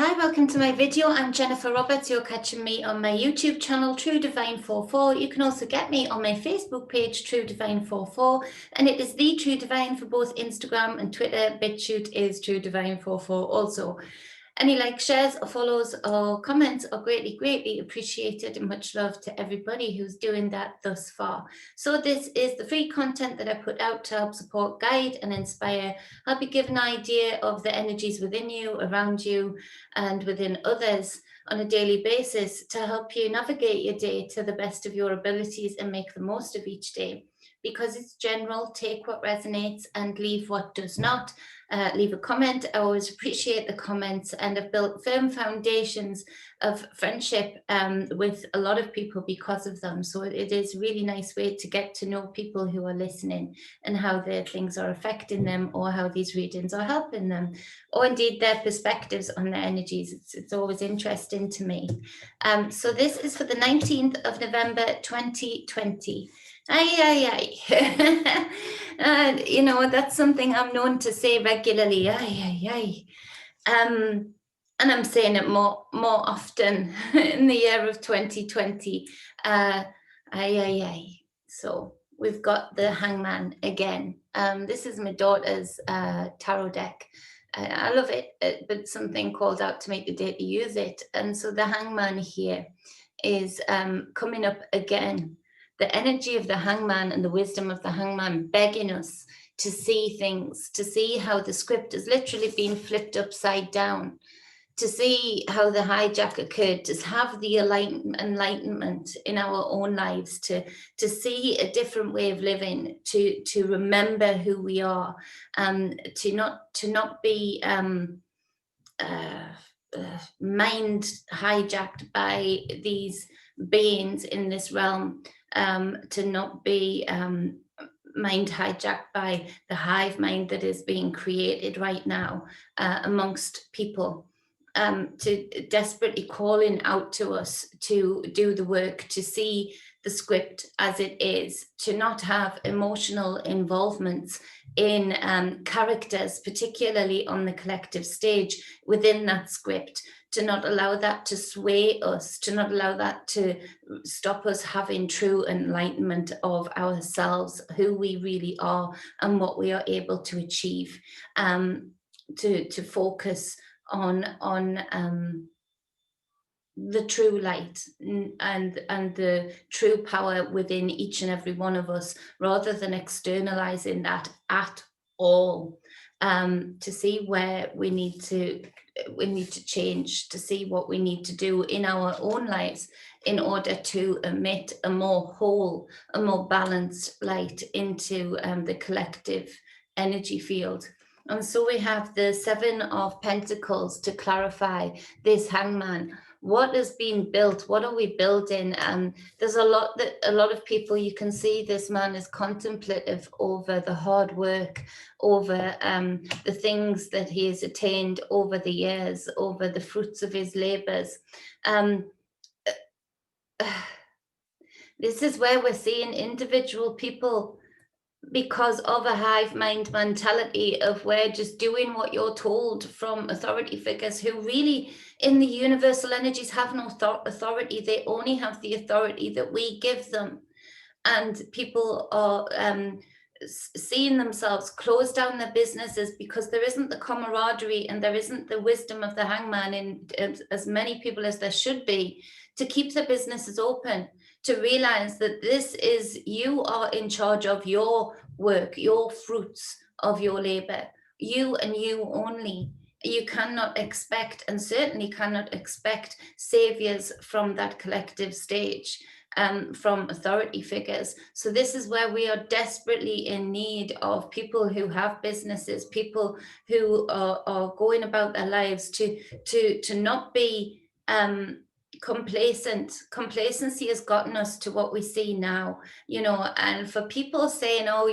Hi, welcome to my video. I'm Jennifer Roberts. You're catching me on my YouTube channel, True Divine 44. You can also get me on my Facebook page, True Divine 44, and it is the True Divine for both Instagram and Twitter. Bitchute is True Divine 44 also. Any likes, shares, or follows, or comments are greatly appreciated, and much love to everybody who's doing that thus far. So this is the free content that I put out to help support, guide, and inspire, help you give an idea of the energies within you, around you, and within others on a daily basis to help you navigate your day to the best of your abilities and make the most of each day. Because it's general, take what resonates and leave what does not. Leave a comment. I always appreciate the comments, and I've built firm foundations of friendship with a lot of people because of them. So it is a really nice way to get to know people who are listening and how their things are affecting them, or how these readings are helping them, or indeed their perspectives on their energies. It's always interesting to me. So this is for the 19th of November 2020. You know, that's something I'm known to say regularly. And I'm saying it more often in the year of 2020. So we've got the Hangman again. This is my daughter's tarot deck. I love it, but something called out to make the day to use it. And so the Hangman here is coming up again. The energy of the Hangman and the wisdom of the Hangman begging us to see things, to see how the script has literally been flipped upside down, to see how the hijack occurred, to have the enlightenment in our own lives, to see a different way of living, to remember who we are, to not be mind hijacked by these beings in this realm. To not be mind hijacked by the hive mind that is being created right now amongst people, to desperately calling out to us to do the work, to see the script as it is, to not have emotional involvements in characters, particularly on the collective stage within that script, to not allow that to sway us, to not allow that to stop us having true enlightenment of ourselves, who we really are and what we are able to achieve, to focus on the true light and the true power within each and every one of us, rather than externalizing that at all. To see where we need to change, to see what we need to do in our own lives in order to emit a more whole, a more balanced light into the collective energy field. And so we have the Seven of Pentacles to clarify this Hangman. What is being built? What are we building? There's a lot of people, you can see this man is contemplative over the hard work, over the things that he has attained over the years, over the fruits of his labors. This is where we're seeing individual people, because of a hive mind mentality of we're just doing what you're told from authority figures, who really in the universal energies have no authority. They only have the authority that we give them. And people are seeing themselves close down their businesses because there isn't the camaraderie and there isn't the wisdom of the Hangman in as many people as there should be to keep the businesses open, to realize that this is, you are in charge of your work, your fruits of your labor, you and you only. You cannot expect, and certainly cannot expect, saviors from that collective stage, from authority figures. So this is where we are desperately in need of people who have businesses, people who are going about their lives to not be complacent. Complacency has gotten us to what we see now, you know. And for people saying, oh,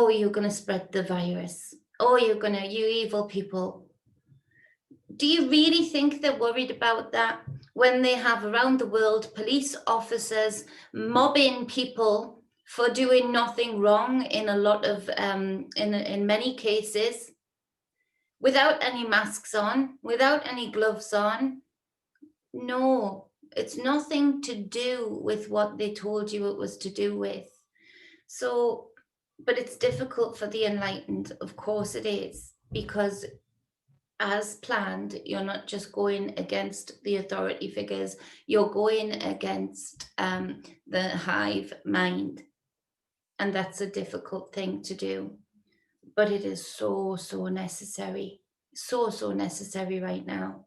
you're going to spread the virus, oh, you evil people. Do you really think they're worried about that when they have around the world police officers mobbing people for doing nothing wrong in a lot of, in many cases, without any masks on, without any gloves on. No, it's nothing to do with what they told you it was to do with. So, but it's difficult for the enlightened, of course it is, because as planned, you're not just going against the authority figures, you're going against the hive mind. And that's a difficult thing to do. But it is so, so necessary. So, so necessary right now.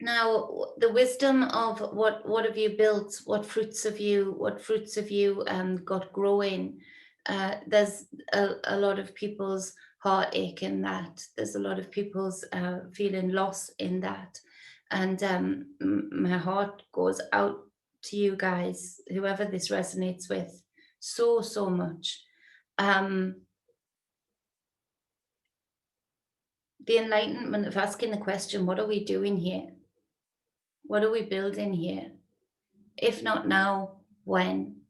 Now, the wisdom of what have you built? What fruits have you got growing? There's a lot of people's heartache in that. There's a lot of people's feeling loss in that. And my heart goes out to you guys, whoever this resonates with, so, so much. The enlightenment of asking the question, what are we doing here? What are we building here? If not now, when?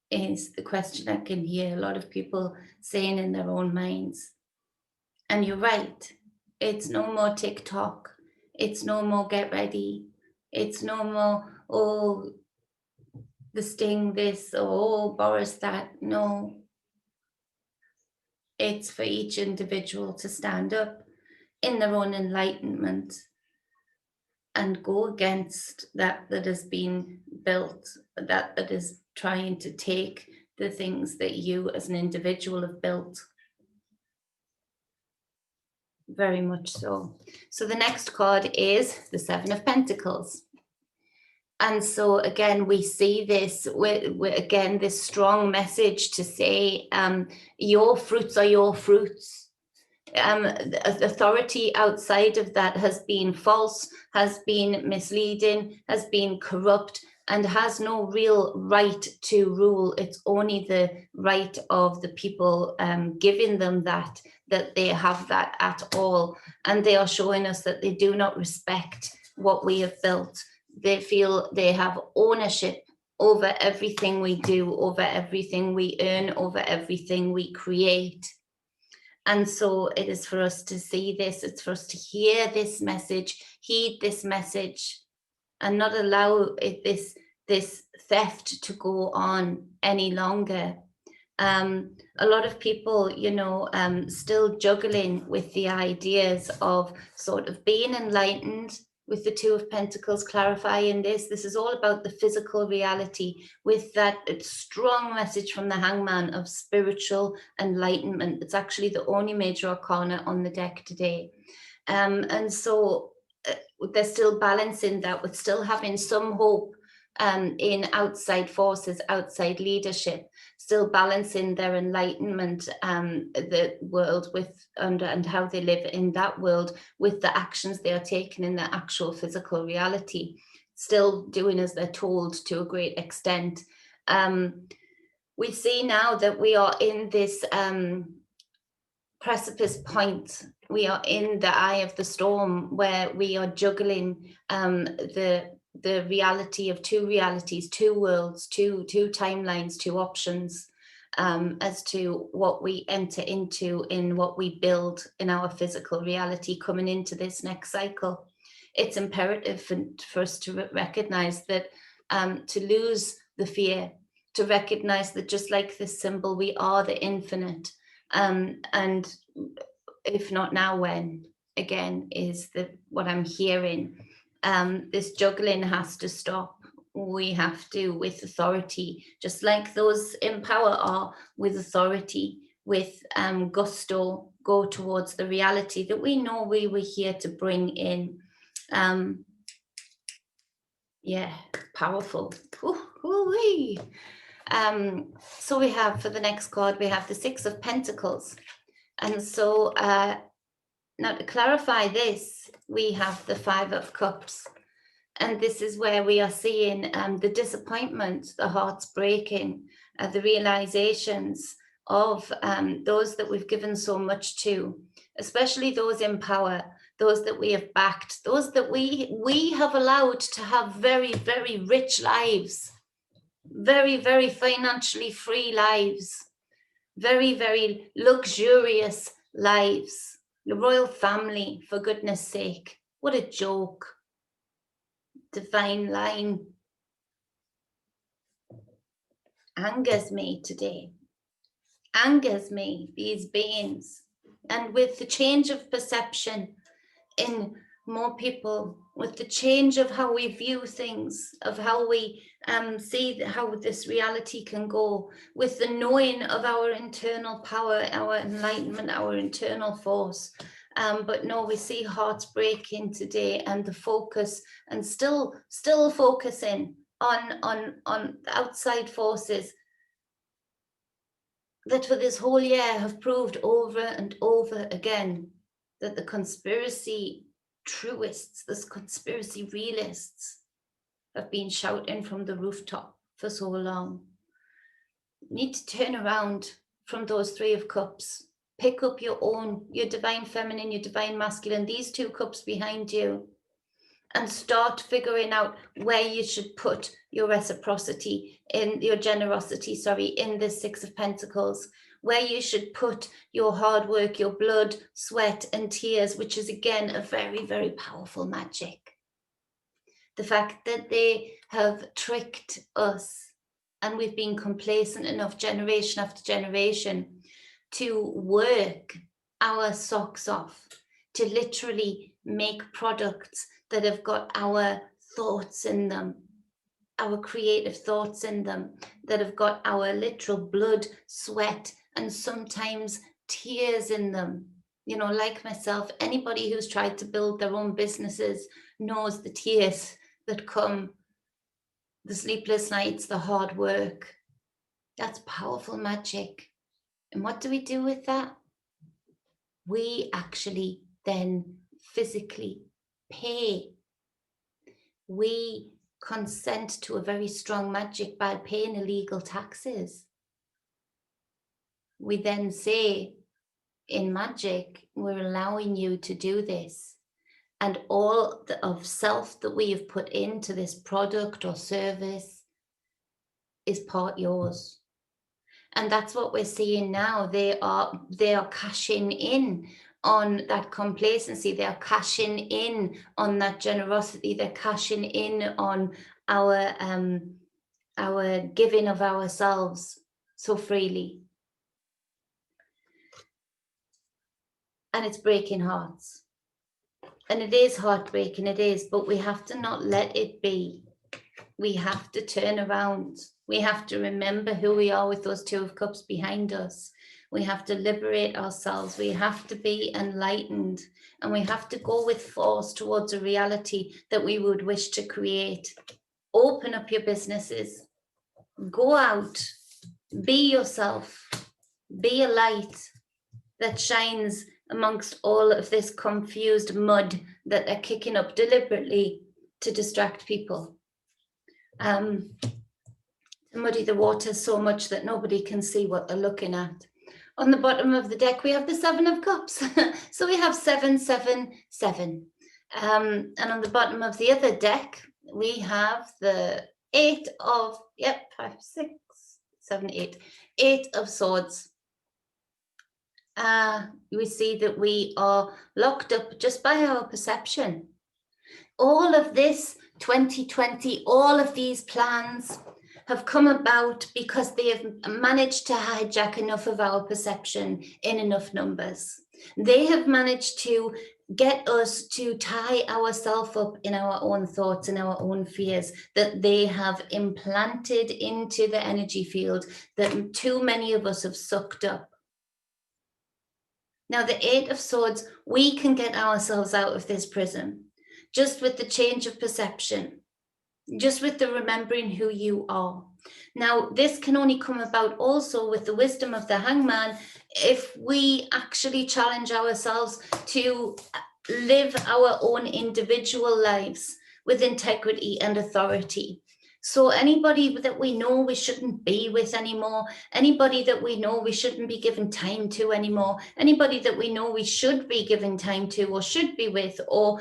Is the question I can hear a lot of people saying in their own minds. And you're right. It's no more TikTok. It's no more get ready. It's no more, oh, the Sting this, or oh, Boris that. No. It's for each individual to stand up in their own enlightenment and go against that has been built, that is trying to take the things that you as an individual have built. Very much so. So the next card is the Seven of Pentacles. And so again, we see this with again, this strong message to say, your fruits are your fruits. Authority outside of that has been false, has been misleading, has been corrupt, and has no real right to rule. It's only the right of the people giving them that they have that at all. And they are showing us that they do not respect what we have built. They feel they have ownership over everything we do, over everything we earn, over everything we create. And so it is for us to see this, it's for us to hear this message, heed this message, and not allow this theft to go on any longer. A lot of people, still juggling with the ideas of sort of being enlightened, with the Two of Pentacles clarifying this. This is all about the physical reality, with that strong message from the Hangman of spiritual enlightenment. It's actually the only major arcana on the deck today. And so they're still balancing that with still having some hope in outside forces, outside leadership, still balancing their enlightenment, the world with and how they live in that world with the actions they are taking in the actual physical reality, still doing as they're told to a great extent. We see now that we are in this precipice point. We are in the eye of the storm, where we are juggling the reality of two realities, two worlds, two timelines, two options, as to what we enter into in what we build in our physical reality coming into this next cycle. It's imperative for us to recognize that, to lose the fear, to recognize that just like this symbol, we are the infinite. And if not now, when? Again, is what I'm hearing. This juggling has to stop. We have to, with authority, just like those in power are, with authority, with gusto, go towards the reality that we know we were here to bring in. Yeah, powerful. Ooh-wee. So we have, for the next card, we have the Six of Pentacles. And so now to clarify this, we have the Five of Cups. And this is where we are seeing the disappointment, the hearts breaking, the realizations of those that we've given so much to, especially those in power, those that we have backed, those that we have allowed to have very, very rich lives. very, very financially free lives, very, very luxurious lives. The royal family, for goodness sake. What a joke. Divine line. Angers me today. Angers me, these beings. And with the change of perception in more people, with the change of how we view things, of how we see how this reality can go, with the knowing of our internal power, our enlightenment, our internal force. But no, we see hearts breaking today, and the focus, and still focusing on the outside forces that for this whole year have proved over and over again that the conspiracy truists, the conspiracy realists have been shouting from the rooftop for so long. You need to turn around from those 3 of cups. Pick up your own, your divine feminine, your divine masculine, these 2 cups behind you, and start figuring out where you should put your reciprocity, in your generosity, in the 6 of Pentacles, where you should put your hard work, your blood, sweat and tears, which is again a very, very powerful magic. The fact that they have tricked us and we've been complacent enough generation after generation to work our socks off, to literally make products that have got our thoughts in them, our creative thoughts in them, that have got our literal blood, sweat, and sometimes tears in them. You know, like myself, anybody who's tried to build their own businesses knows the tears that come, the sleepless nights, the hard work. That's powerful magic. And what do we do with that? We actually then physically pay. We consent to a very strong magic by paying illegal taxes. We then say, in magic, we're allowing you to do this. And all of self that we have put into this product or service is part yours. And that's what we're seeing now. They are cashing in on that complacency. They are cashing in on that generosity. They're cashing in on our giving of ourselves so freely. And it's breaking hearts. And it is heartbreaking, it is, but we have to not let it be. We have to turn around. We have to remember who we are with those 2 of cups behind us. We have to liberate ourselves. We have to be enlightened, and we have to go with force towards a reality that we would wish to create. Open up your businesses. Go out. Be yourself. Be a light that shines amongst all of this confused mud that they're kicking up deliberately to distract people. Muddy the water so much that nobody can see what they're looking at. On the bottom of the deck, we have the 7 of cups. So we have 7, 7, 7. And on the bottom of the other deck, we have the 8 of, 5, 6, 7, 8. 8 of swords. We see that we are locked up just by our perception. All of this 2020, all of these plans have come about because they have managed to hijack enough of our perception in enough numbers. They have managed to get us to tie ourselves up in our own thoughts and our own fears that they have implanted into the energy field that too many of us have sucked up. Now, the 8 of swords, we can get ourselves out of this prison just with the change of perception, just with the remembering who you are. Now, this can only come about also with the wisdom of the Hangman if we actually challenge ourselves to live our own individual lives with integrity and authority. So anybody that we know we shouldn't be with anymore, anybody that we know we shouldn't be giving time to anymore, anybody that we know we should be giving time to or should be with, or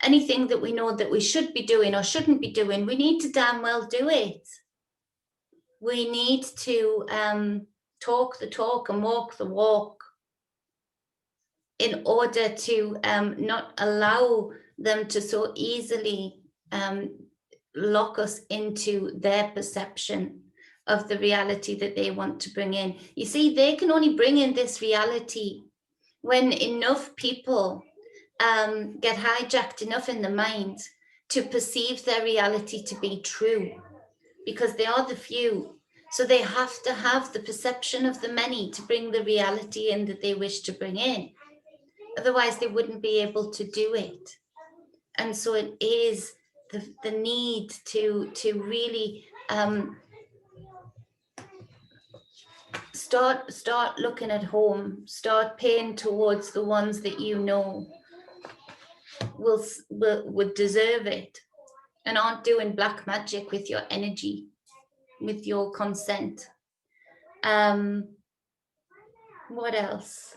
anything that we know that we should be doing or shouldn't be doing, we need to damn well do it. We need to talk the talk and walk the walk in order to not allow them to so easily lock us into their perception of the reality that they want to bring in. You see, they can only bring in this reality when enough people get hijacked enough in the mind to perceive their reality to be true, because they are the few. So they have to have the perception of the many to bring the reality in that they wish to bring in. Otherwise, they wouldn't be able to do it. And so it is the need to really start looking at home, start paying towards the ones that you know would deserve it, and aren't doing black magic with your energy, with your consent. What else?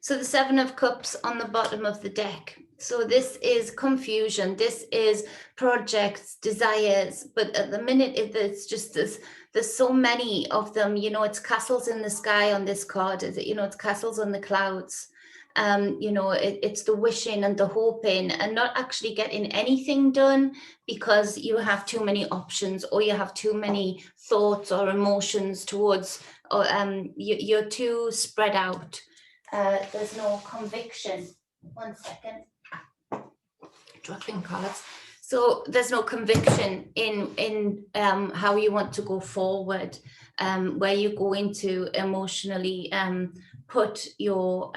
So the Seven of Cups on the bottom of the deck. So this is confusion. This is projects, desires. But at the minute, it's just this. There's so many of them. You know, it's castles in the sky on this card. You know, it's castles on the clouds. You know, it's the wishing and the hoping and not actually getting anything done because you have too many options or you have too many thoughts or emotions towards, or you're too spread out. There's no conviction. 1 second. Dropping cards. So there's no conviction in how you want to go forward, where you go into emotionally put your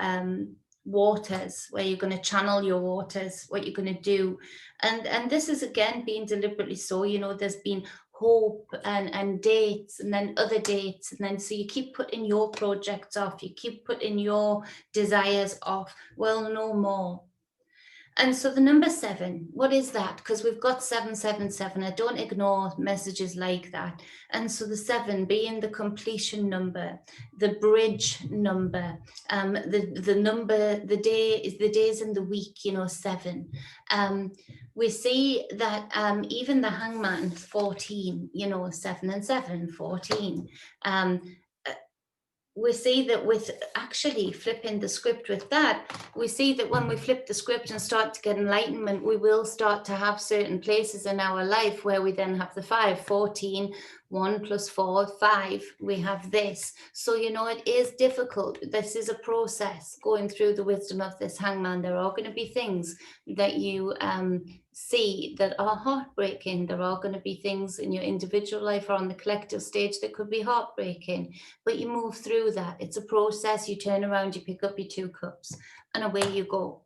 waters, where you're going to channel your waters, what you're going to do. And this is again being deliberately so. You know, there's been hope and dates and then other dates, and then so you keep putting your projects off, you keep putting your desires off. Well, no more. And so the number 7, what is that? Because we've got 777. I don't ignore messages like that. And so the 7 being the completion number, the bridge number, the number, the day is the days in the week, you know, 7. We see that even the Hangman, 14, you know, 7 and 7, 14. We see that with actually flipping the script with that, we see that when we flip the script and start to get enlightenment, we will start to have certain places in our life where we then have the 5, 14, 1 plus 4, 5, we have this. So, you know, it is difficult. This is a process going through the wisdom of this Hangman. There are going to be things that you see that are heartbreaking. There are going to be things in your individual life or on the collective stage that could be heartbreaking, but you move through that. It's a process. You turn around, you pick up your 2 cups, and away you go.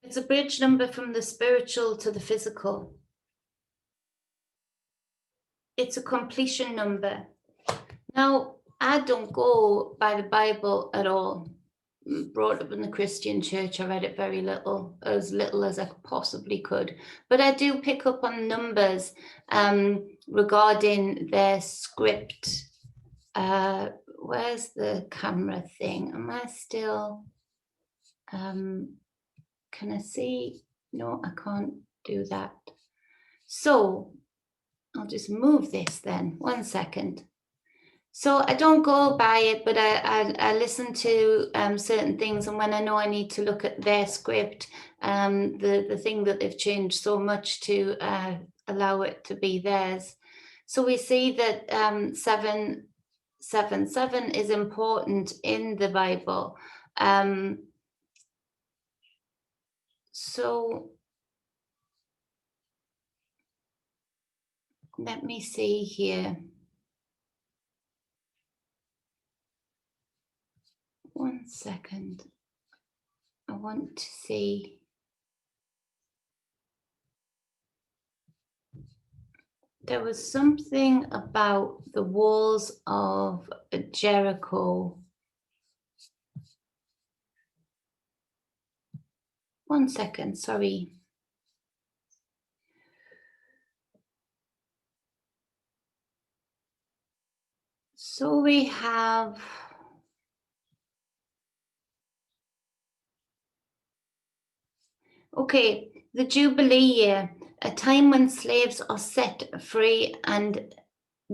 It's a bridge number from the spiritual to the physical. It's a completion number. Now, I don't go by the Bible at all. Brought up in the Christian church, I read it very little as I possibly could. But I do pick up on numbers regarding their script. Where's the camera thing? Am I still... can I see? No, I can't do that. So I'll just move this then. 1 second. So I don't go by it, but I listen to certain things, and when I know I need to look at their script, the thing that they've changed so much to allow it to be theirs. So we see that 777 is important in the Bible. So let me see here. 1 second. I want to see. There was something about the walls of Jericho. 1 second, sorry. So we have... Okay, the Jubilee Year, a time when slaves are set free and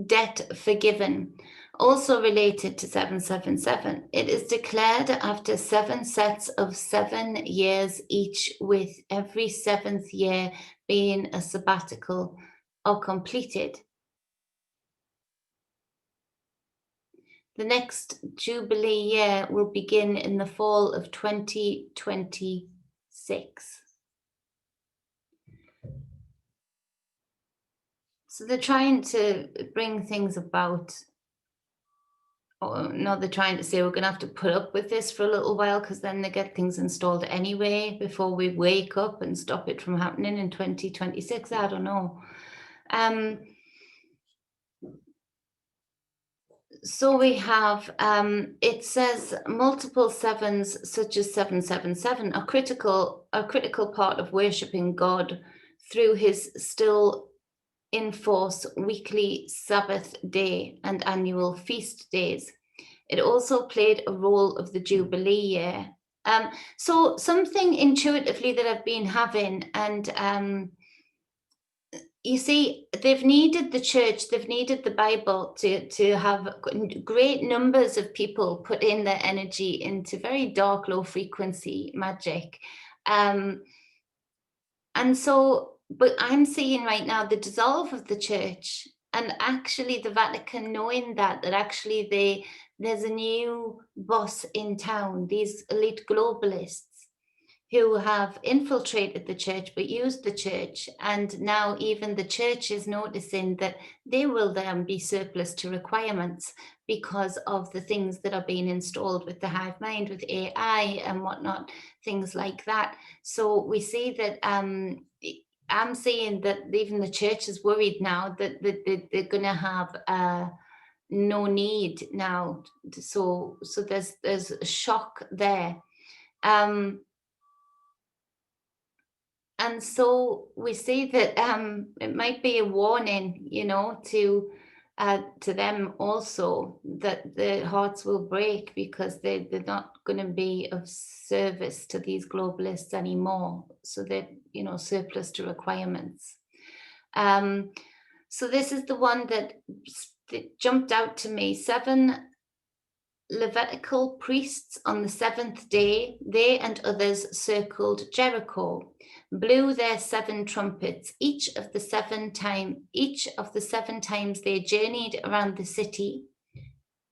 debt forgiven. Also related to 777, it is declared after 7 sets of 7 years each, with every 7th year being a sabbatical or completed. The next Jubilee year will begin in the fall of 2026. So they're trying to bring things about. Or no, they're trying to say we're going to have to put up with this for a little while, because then they get things installed anyway before we wake up and stop it from happening in 2026. I don't know. So we have, it says multiple sevens, such as 777, are critical part of worshipping God through his still in force weekly Sabbath day and annual feast days. It also played a role of the Jubilee year. So something intuitively that I've been having, and you see, they've needed the church, they've needed the Bible to have great numbers of people put in their energy into very dark, low frequency magic. And so, but I'm seeing right now the dissolve of the church, and actually the Vatican knowing that actually there's a new boss in town, these elite globalists who have infiltrated the church but used the church, and now even the church is noticing that they will then be surplus to requirements because of the things that are being installed with the hive mind, with AI and whatnot, things like that. So we see that I'm seeing that even the church is worried now that they're going to have no need now. So there's a shock there. And so we see that it might be a warning, to them also, that their hearts will break because they're not going to be of service to these globalists anymore. So they're, surplus to requirements. So this is the one that jumped out to me. 7 Levitical priests on the 7th day, they and others circled Jericho, blew their 7 trumpets, each of the 7 times they journeyed around the city.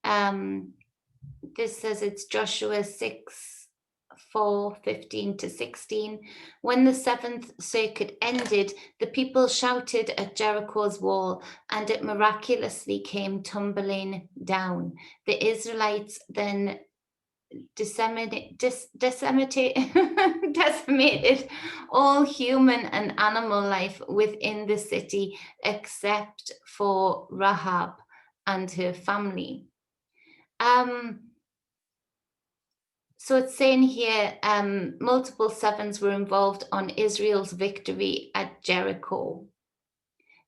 This says it's Joshua 6:4-15-16. When the 7th circuit ended, the people shouted at Jericho's wall, and it miraculously came tumbling down. The Israelites then decimated all human and animal life within the city, except for Rahab and her family. So it's saying here, multiple 7s were involved on Israel's victory at Jericho.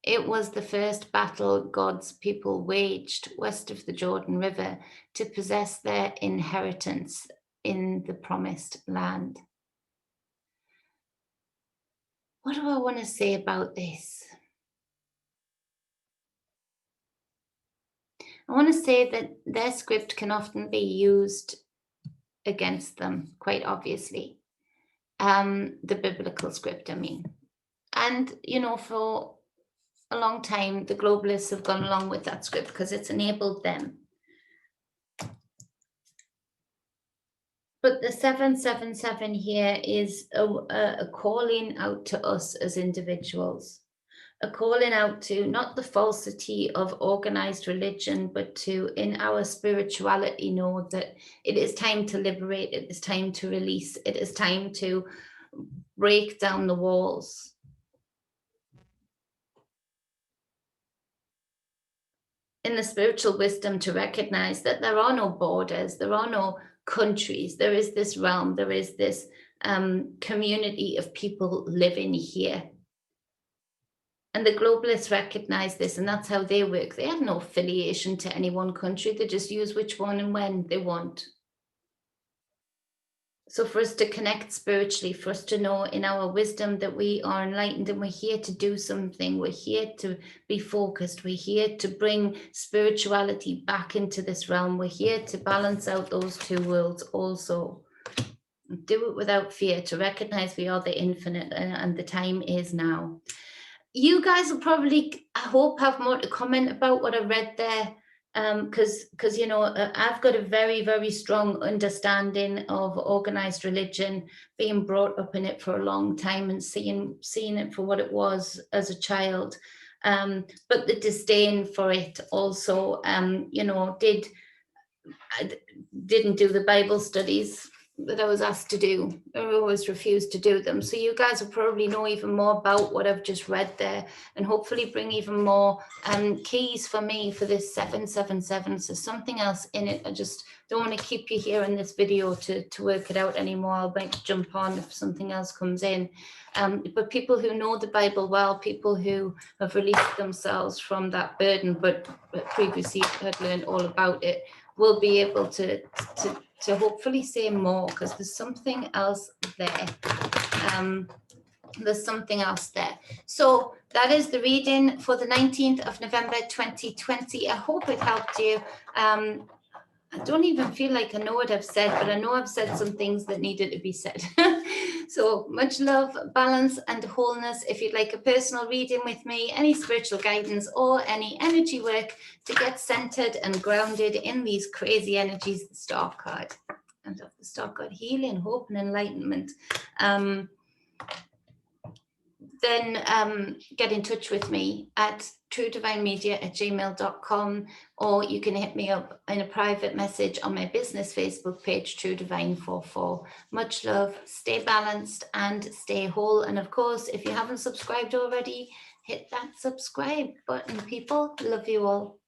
It was the first battle God's people waged west of the Jordan River to possess their inheritance in the promised land. What do I want to say about this? I want to say that their script can often be used against them, quite obviously. The biblical script, I mean. And, for a long time, the globalists have gone along with that script because it's enabled them. But the 777 here is a calling out to us as individuals, a calling out to not the falsity of organized religion, but to, in our spirituality, know that it is time to liberate, it is time to release, it is time to break down the walls. In the spiritual wisdom, to recognize that there are no borders, there are no countries, there is this realm, there is this community of people living here. And the globalists recognize this, and that's how they work. They have no affiliation to any one country, they just use which one and when they want. So for us to connect spiritually, for us to know in our wisdom that we are enlightened and we're here to do something, we're here to be focused, we're here to bring spirituality back into this realm, we're here to balance out those two worlds also. Do it without fear, to recognize we are the infinite, and the time is now. You guys will probably, I hope, have more to comment about what I read there, because you know, I've got a very, very strong understanding of organized religion, being brought up in it for a long time and seeing it for what it was as a child, but the disdain for it also. You know, I didn't do the Bible studies that I was asked to do. I always refused to do them. So you guys will probably know even more about what I've just read there, and hopefully bring even more keys for me for this 777. So something else in it. I just don't want to keep you here in this video to work it out anymore. I'll might jump on if something else comes in. But people who know the Bible well, people who have released themselves from that burden, but previously had learned all about it, will be able to hopefully say more, because there's something else there. There's something else there. So that is the reading for the 19th of November 2020. I hope it helped you. I don't even feel like I know what I've said, but I know I've said some things that needed to be said. So much love, balance, and wholeness. If you'd like a personal reading with me, any spiritual guidance or any energy work to get centered and grounded in these crazy energies, the Star card. And of the Star card, healing, hope, and enlightenment. Then get in touch with me at truedivinemedia@gmail.com, or you can hit me up in a private message on my business Facebook page, True Divine 44. Much love, stay balanced and stay whole. And of course, if you haven't subscribed already, hit that subscribe button, people. Love you all.